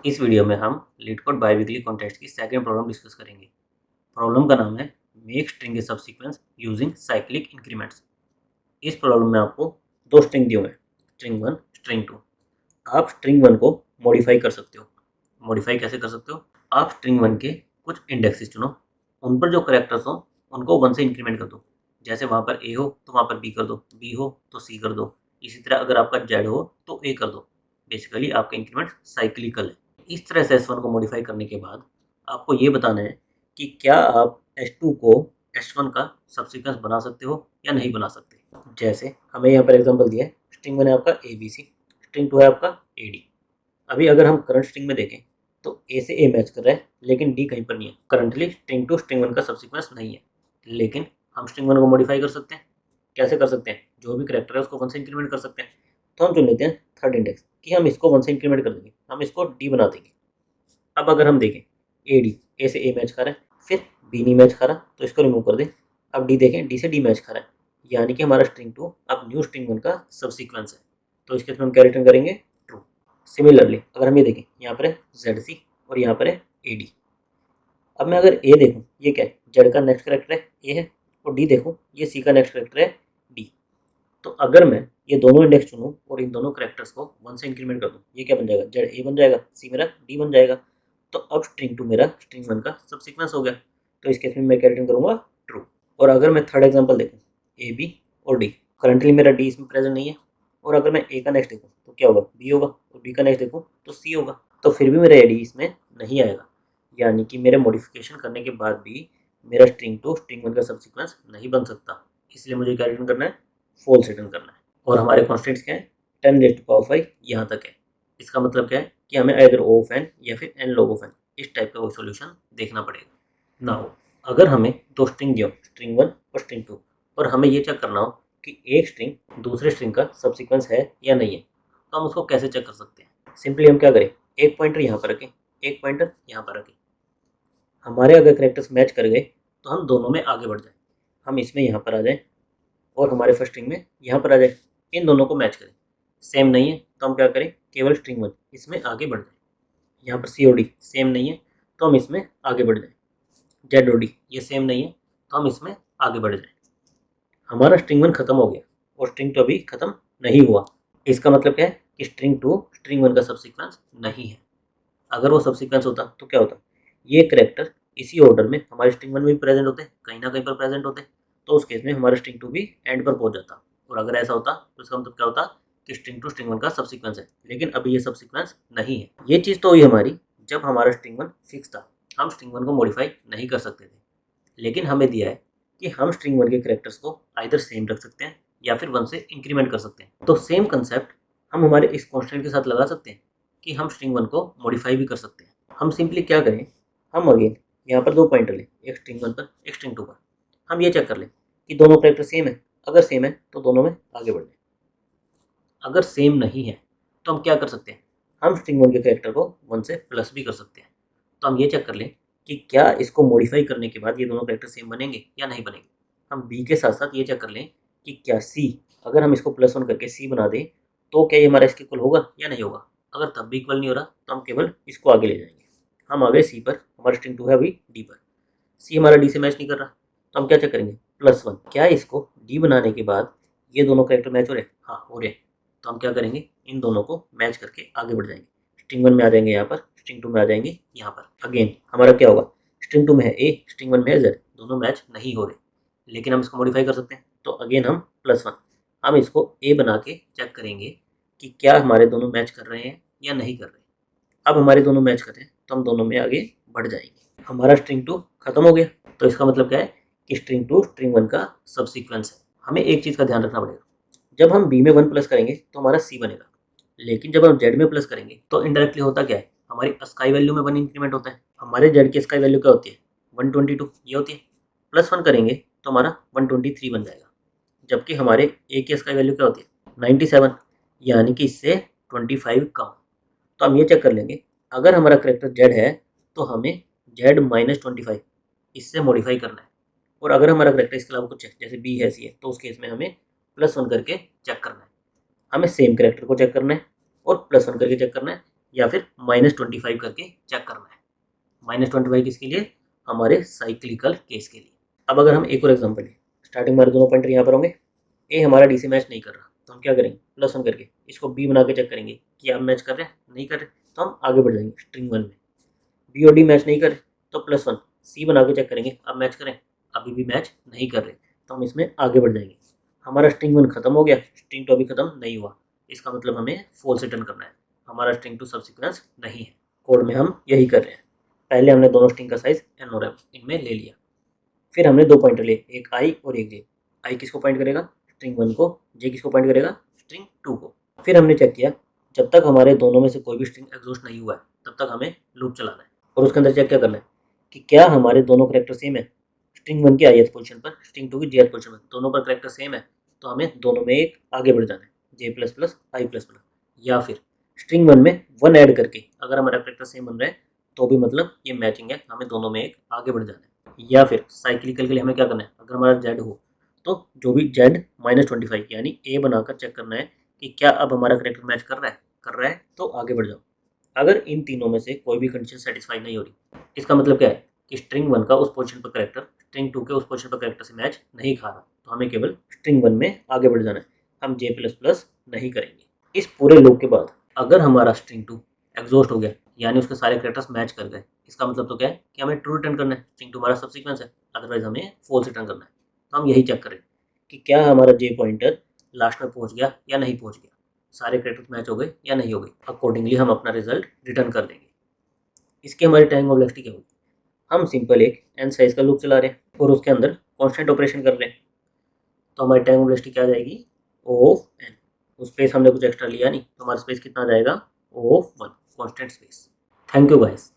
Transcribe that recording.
इस वीडियो में हम LeetCode बाईवीकली कॉन्टेस्ट की सेकंड प्रॉब्लम डिस्कस करेंगे। प्रॉब्लम का नाम है मेक स्ट्रिंग ए सबसीक्वेंस यूजिंग साइक्लिक इंक्रीमेंट्स। इस प्रॉब्लम में आपको दो स्ट्रिंग दिए हुए हैं, स्ट्रिंग 1, स्ट्रिंग 2। आप स्ट्रिंग 1 को मॉडिफाई कर सकते हो। मॉडिफाई कैसे कर सकते हो? आप स्ट्रिंग 1 के कुछ इंडेक्सेस चुनो, उन पर जो करेक्टर्स हो उनको 1 से इंक्रीमेंट कर दो। जैसे वहाँ पर ए हो तो वहाँ पर बी कर दो, बी हो तो सी कर दो। इसी तरह अगर आपका जेड हो तो ए कर दो। बेसिकली आपका इंक्रीमेंट साइक्लिकल है। इस तरह से S1 को मॉडिफाई करने के बाद आपको ये बताना है कि क्या आप S2 को S1 का सबसीक्वेंस बना सकते हो या नहीं बना सकते। जैसे हमें यहाँ पर एग्जांपल दिया है, स्ट्रिंग 1 है आपका ABC, स्ट्रिंग 2 है आपका AD। अभी अगर हम करंट स्ट्रिंग में देखें तो A से A मैच कर रहा है लेकिन D कहीं पर नहीं है। करंटली स्ट्रिंग 2 स्ट्रिंग 1 का सबसीक्वेंस नहीं है, लेकिन हम स्ट्रिंग 1 को मॉडिफाई कर सकते हैं। कैसे कर सकते हैं? जो भी करेक्टर है उसको 1 से इंक्रीमेंट कर सकते हैं। तो हम चुन लेते हैं थर्ड इंडेक्स कि हम इसको 1 से इंक्रीमेंट कर देंगे, हम इसको D बना देंगे। अब अगर हम देखें AD, A से A मैच खा रहा है, फिर B नहीं मैच खा रहा तो इसको रिमूव कर दें। अब D देखें, D से D मैच खा रहा है, यानी कि हमारा स्ट्रिंग 2 अब न्यू स्ट्रिंग 1 का सबसीक्वेंस है। तो इस केस में हम क्या रिटर्न करेंगे? ट्रू। सिमिलरली अगर हम ये देखें, यहाँ पर है ZC और यहाँ पर है AD। अब मैं अगर A देखूँ, ये क्या है? Z का नेक्स्ट करेक्टर है A है, और D देखूँ, ये C का नेक्स्ट करेक्टर है D। तो अगर मैं ये दोनों इंडेक्स चुनूँ और इन दोनों करेक्टर्स को 1 से इंक्रीमेंट कर दूँ, ये क्या बन जाएगा? जेड ए बन जाएगा, सी मेरा डी बन जाएगा। तो अब स्ट्रिंग 2 मेरा स्ट्रिंग 1 का सबसीक्वेंस हो गया। तो इस केस में मैं क्या रिटर्न करूँगा? ट्रू। और अगर मैं थर्ड एग्जाम्पल देखूँ, ए बी और डी, करंटली मेरा डी इसमें प्रेजेंट नहीं है, और अगर मैं ए का नेक्स्ट देखूँ तो क्या होगा? बी होगा, और बी का नेक्स्ट देखूँ तो सी होगा। तो फिर भी मेरा ए डी इसमें नहीं आएगा, यानी कि मेरे मॉडिफिकेशन करने के बाद भी मेरा स्ट्रिंग 2 स्ट्रिंग 1 का सबसीक्वेंस नहीं बन सकता। इसलिए मुझे क्या रिटर्न करना है? फॉल्स रिटर्न करना है। और हमारे कॉन्स्टेंट्स क्या है? 10⁵ यहाँ तक है। इसका मतलब क्या है कि हमें आइदर O ऑफ n या फिर n log ऑफ n इस टाइप का कोई सॉल्यूशन देखना पड़ेगा। नाउ अगर हमें दो स्ट्रिंग दियो, स्ट्रिंग 1 और स्ट्रिंग 2, और हमें ये चेक करना हो कि एक स्ट्रिंग दूसरे स्ट्रिंग का सबसीक्वेंस है या नहीं है, तो हम उसको कैसे चेक कर सकते हैं? सिंपली हम क्या करें, एक पॉइंटर यहाँ पर रखें, एक पॉइंटर यहाँ पर रखें। हमारे अगर करेक्टर्स मैच कर गए तो हम दोनों में आगे बढ़ जाए। हम इसमें यहाँ पर आ जाएं और हमारे फर्स्ट स्ट्रिंग में यहाँ पर आ जाए, इन दोनों को मैच करें। सेम नहीं है तो हम क्या करें? केवल स्ट्रिंग 1 इसमें आगे बढ़ जाए। यहाँ पर C और D सेम नहीं है तो हम इसमें आगे बढ़ जाए। Z और D ये सेम नहीं है तो हम इसमें आगे बढ़ जाए। हमारा स्ट्रिंग 1 खत्म हो गया और स्ट्रिंग 2 अभी खत्म नहीं हुआ। इसका मतलब क्या है कि स्ट्रिंग 2 स्ट्रिंग 1 का सबसीक्वेंस नहीं है। अगर वो सबसीक्वेंस होता तो क्या होता? ये करेक्टर इसी ऑर्डर में हमारे स्ट्रिंग 1 में भी प्रेजेंट होते, कहीं ना कहीं पर प्रेजेंट होते, तो उस केस में हमारा स्ट्रिंग 2 भी एंड पर पहुंच जाता। और अगर ऐसा होता तो इसका मतलब क्या होता कि स्ट्रिंग 2 स्ट्रिंग 1 का सबसीक्वेंस है, लेकिन अभी ये सबसीक्वेंस नहीं है। ये चीज़ तो हुई हमारी जब हमारा स्ट्रिंग 1 फिक्स था, हम स्ट्रिंग 1 को मॉडिफाई नहीं कर सकते थे। लेकिन हमें दिया है कि हम स्ट्रिंग 1 के करेक्टर्स को आइदर सेम रख सकते हैं या फिर 1 से इंक्रीमेंट कर सकते हैं। तो सेम कंसेप्ट हम हमारे इस कॉन्स्टेंट के साथ लगा सकते हैं कि हम स्ट्रिंग 1 को मॉडिफाई भी कर सकते हैं। हम सिंपली क्या करें, हम अगेन यहाँ पर दो पॉइंटर लें, एक स्ट्रिंग 1 पर एक स्ट्रिंग 2 पर। हम ये चेक कर लें कि दोनों करेक्टर सेम है। अगर सेम है तो दोनों में आगे बढ़ जाए। अगर सेम नहीं है तो हम क्या कर सकते हैं? हम स्ट्रिंग 1 के करेक्टर को 1 से प्लस भी कर सकते हैं। तो हम ये चेक कर लें कि क्या इसको मॉडिफाई करने के बाद ये दोनों करेक्टर सेम बनेंगे या नहीं बनेंगे। हम बी के साथ साथ ये चेक कर लें कि क्या सी, अगर हम इसको +1 करके सी बना दें तो क्या ये हमारा इसके इक्वल होगा या नहीं होगा। अगर तब भी इक्वल नहीं हो रहा तो हम केवल इसको आगे ले जाएंगे। हम आ गए सी पर, हमारा स्ट्रिंग 2 है अभी डी पर। सी हमारा डी से मैच नहीं कर रहा तो हम क्या चेक करेंगे? +1, क्या इसको डी बनाने के बाद ये दोनों करेक्टर मैच हो रहे? हाँ हो रहे। तो हम क्या करेंगे? इन दोनों को मैच करके आगे बढ़ जाएंगे। स्ट्रिंग 1 में आ जाएंगे यहाँ पर, स्ट्रिंग 2 में आ जाएंगे यहाँ पर। अगेन हमारा क्या होगा? स्ट्रिंग 2 में है ए, स्ट्रिंग 1 में है जेड, दोनों मैच नहीं हो रहे, लेकिन हम इसको मॉडिफाई कर सकते हैं। तो अगेन हम +1, हम इसको ए बना के चेक करेंगे कि क्या हमारे दोनों मैच कर रहे हैं या नहीं कर रहे। अब हमारे दोनों मैच कर रहे हैं तो हम दोनों में आगे बढ़ जाएंगे। हमारा स्ट्रिंग 2 खत्म हो गया। तो इसका मतलब क्या है कि स्ट्रिंग 2 स्ट्रिंग 1 का सबसीक्वेंस है। हमें एक चीज़ का ध्यान रखना पड़ेगा, जब हम बी में 1 प्लस करेंगे तो हमारा सी बनेगा, लेकिन जब हम जेड में प्लस करेंगे तो इनडायरेक्टली होता क्या है? हमारी स्काई वैल्यू में 1 इंक्रीमेंट होता है। हमारे जेड की स्काई वैल्यू क्या होती है? 122 ये होती है। +1 करेंगे तो हमारा 123 बन जाएगा, जबकि हमारे ए की स्काई वैल्यू क्या होती है? 97, यानी कि इससे 25 कम। तो हम ये चेक कर लेंगे, अगर हमारा करेक्टर जेड है तो हमें जेड -25 इससे मॉडिफाई करना है। और अगर हमारा करेक्टर इसके अलावा कुछ है, जैसे बी है सी है, तो उस केस में हमें +1 करके चेक करना है। हमें सेम करेक्टर को चेक करना है और +1 करके चेक करना है, या फिर -25 करके चेक करना है। -25 किसके लिए? हमारे साइक्लिकल केस के लिए। अब अगर हम एक और एग्जांपल लें, स्टार्टिंग हमारे दोनों पॉइंटर यहाँ पर होंगे, ए हमारा डी से मैच नहीं कर रहा तो हम क्या करेंगे, +1 करके इसको बी बना के चेक करेंगे कि आप मैच कर रहे हैं, नहीं कर रहे, तो हम आगे बढ़ जाएंगे स्ट्रिंग 1 में। बी और डी मैच नहीं करे तो +1 सी बना के चेक करेंगे, अब मैच करें, अभी भी मैच नहीं कर रहे तो हम इसमें आगे बढ़ जाएंगे। हमारा स्ट्रिंग 1 खत्म हो गया, स्ट्रिंग 2 अभी खत्म नहीं हुआ, इसका मतलब हमें फॉल्स रिटर्न करना है, हमारा स्ट्रिंग 2 सब सीक्वेंस नहीं है। कोड में हम यही कर रहे हैं, पहले हमने दोनों स्ट्रिंग का साइज एन और एम इनमें ले लिया, फिर हमने दो पॉइंटर लिए, एक आई और एक जे। आई किसको पॉइंट करेगा? स्ट्रिंग 1 को। जे किसको पॉइंट करेगा? स्ट्रिंग 2 को। फिर हमने चेक किया, जब तक हमारे दोनों में से कोई भी स्ट्रिंग एग्जॉस्ट नहीं हुआ है तब तक हमें लूप चलाना है, और उसके अंदर चेक क्या करना है कि क्या हमारे दोनों करेक्टर सेम है। स्ट्रिंग 1 की ith पोजीशन पर, स्ट्रिंग 2 की jth पोजीशन पर, दोनों पर करेक्टर सेम है तो हमें दोनों में एक आगे बढ़ जाना है, जे प्लस प्लस आई प्लस प्लस। या फिर स्ट्रिंग 1 में 1 ऐड करके अगर हमारा करेक्टर सेम बन रहा है तो भी मतलब ये मैचिंग है, हमें दोनों में एक आगे बढ़ जाना है। या फिर साइक्लिकल के लिए हमें क्या करना है, अगर हमारा जेड हो तो जो भी जेड -25 यानी ए बनाकर चेक करना है कि क्या अब हमारा करेक्टर मैच कर रहा है तो आगे बढ़ जाओ। अगर इन तीनों में से कोई भी कंडीशन सेटिस्फाई नहीं हो रही, इसका मतलब क्या है कि स्ट्रिंग 1 का उस पोजीशन पर करेक्टर स्ट्रिंग 2 के उस पोजीशन पर करेक्टर से मैच नहीं खा रहा, तो हमें केवल स्ट्रिंग 1 में आगे बढ़ जाना है, हम जे प्लस प्लस नहीं करेंगे। इस पूरे लूप के बाद अगर हमारा स्ट्रिंग 2 एग्जॉस्ट हो गया यानी उसके सारे करेक्टर्स मैच कर गए, इसका मतलब तो क्या है कि हमें ट्रू रिटर्न करना है, स्ट्रिंग 2 हमारा सब सीक्वेंस है, अदरवाइज हमें फॉल्स रिटर्न करना है। तो हम यही चेक करें कि क्या हमारा जे पॉइंटर लास्ट में पहुंच गया या नहीं पहुंच गया, सारे करेक्टर्स मैच हो गए या नहीं हो गए, अकॉर्डिंगली हम अपना रिजल्ट रिटर्न कर देंगे। इसकी हमारी टाइम कॉम्प्लेक्सिटी क्या होगी, हम सिंपल एक एन साइज का लूप चला रहे हैं और उसके अंदर कांस्टेंट ऑपरेशन कर रहे हैं, तो हमारी टाइम कॉम्प्लेक्सिटी क्या आ जाएगी, ओ ऑफ एन। उस स्पेस हमने कुछ एक्स्ट्रा लिया नहीं तो हमारा स्पेस कितना आ जाएगा, O of 1 constant space. Thank you guys.